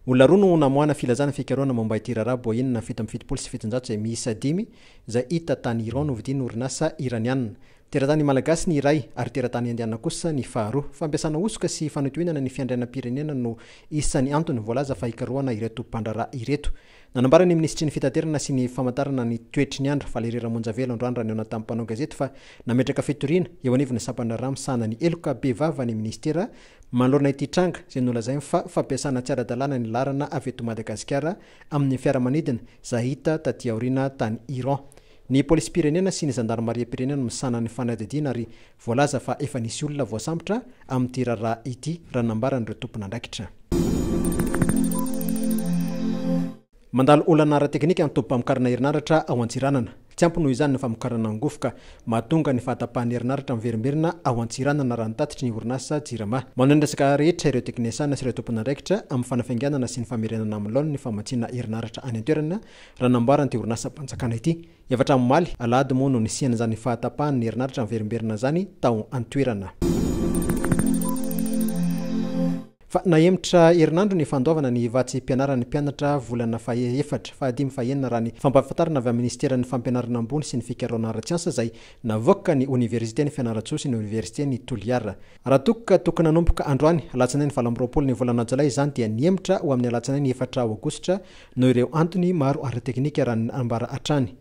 olona roa no namoana filazana fikaroana momba ity raharaha boina fito amin'ny fitopolo sy fitonjato izay miisa 10 izay hita tany Iran no vidiny orinasa iraniana. Teratany malagasy ny iray ary teratany indiana kosa ny faharoa. Fampiasana osoka sy fanotoinana ny fiandrianam-pirenena no isan'ny antony voalaza fa hikaroana ireto mpandraraha ireto. Nanambara ny ministry ny fitaterana sy ny famantarana ny toetry ny andro Valérie Monjavelo androany raha neona tamin'ny mpanao gazety fa nametraka fetoriana eo anivony sampana misana ny eloka be vava ny ministera manolona ity tranga izay nolazainy fa fampiasana tsy ara-dalàna ny larana avy eto Madagasikara amin'ny fiaramanidina izay hita taty aoriana tany Iran. Ny polisy pirenena sy ny zandarmaria pirenena misana ny fanadidina ary voalaza fa efa nisy olona voasambotra amin'ity raharaha ity raha nambaran'ireo tompon'andraikitra. Mandalo olana ara-teknika amin'ny tompam-pamokarana herinaratra ao Antsiranana. Tsy ampy noho izany ny famokarana angofoka mahatonga ny fahatapahan'ny herinaratra miverimberina ao Antsiranana raha nitatitry ny orinasa Jirama. Manao ny resaka rehetra ireo teknisana sy ireo tompon'andraikitra amin'ny fanafainganana sy ny famerenana amin'ny laona ny famatsiana herinaratra any an-toerana raha nambarana ity orinasa mpanjakana ity. Efatra amin'ny maly alahady moa no nisihana izany fahatapahan'ny herinaratra miverimberina zany tao an-toerana. Fa nahemitra herinandro ny fandovana ny vatsy mpianaran'ny mpianatra volana faefatra fahadimy fahenina raha ny fampahafantarana avy amin'ny ministeran'ny fampianarana ambony sy ny fikaroana ara-tsiansa izay navoaka ny université ny fianaratsoa sy ny université ny Toliara. Raha tokoka tokony nanomboka androany alatsinainy 24 ny volana Jolay izany dia niemitra ho amin'ny alatsinainy 4 Aogositra noho ireo antony maro ara-teknika raha nambara hatrany.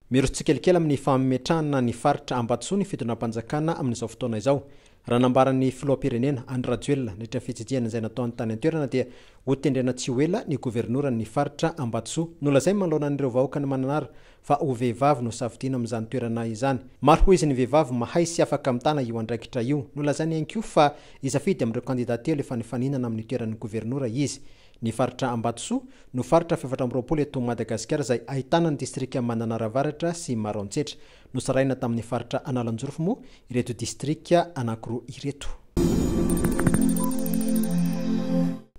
Miroso tsikelikely amin'ny fametrahana ny faritra Ambatsoa ny fitonam-panjakana amin'izao fotoana izao. Raha nambaran'ny filoha-pirenena Andry Rajoelina nahitra fitsidiana izay nataony tany an-toerana dia hotendrena tsy ho ela ny governoran'ny faritra Ambatsoa. Nolazainy manoloana an'ireo vahoaka ny mananara fa ho vehivavy no safidiana amin'izany toerana izany. Maro ho izy ny vehivavy mahay sy afaka mitana io andraikitra io. Nolazainy ihany koa fa isafidy amin'ireo kandidaty telo efa nifaninana amin'ny toeran'ny governora izy. Ny faritra Ambatsoa no faritra 720 eto Madagasikara izay ahitana ny distrika Mananaravaratra sy Maroantsetra. Nosaraina tamin'ny faritra Analanjorofo moa ireto distrika anankiroa ireto.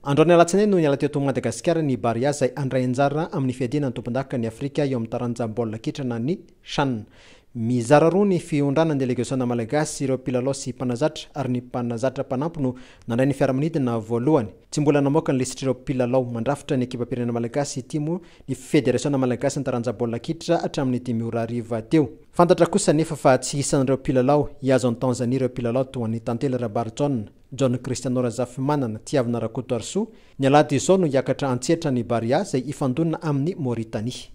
Androany alatsinainy no niala teto Madagasikara ny Baria izay andray anjara amin'ny fiadiana ny tompon-daka ny Afrika eo amin'ny taranja baolina kitra na ny CHAN. Mizara roa ny fiondrana ny delegasiona malagasy ireo mpilalao sy mpanazatra ary ny mpanazatra mpanampy no nandray ny fiaramanidina voalohany. Tsy mbola namoaka ny lisitra ireo mpilalao mandrafitra ny ekipa-pirenena malagasy ity moa ny federasiona malagasy ny taranja baolina kitra hatramin'ny 10:00 teo. Fantatra kosa nefa fa tsy isan'ireo mpilalao hiazo ny Tanzania ireo mpilalao toa ny Tantely Rabarjon, John Cristiano Razafimanana, Tiavina Rakoto Arso, ny alahady izao no hiakatra antsehatra ny Baria izay ifandonina amin'ny Mauritanie.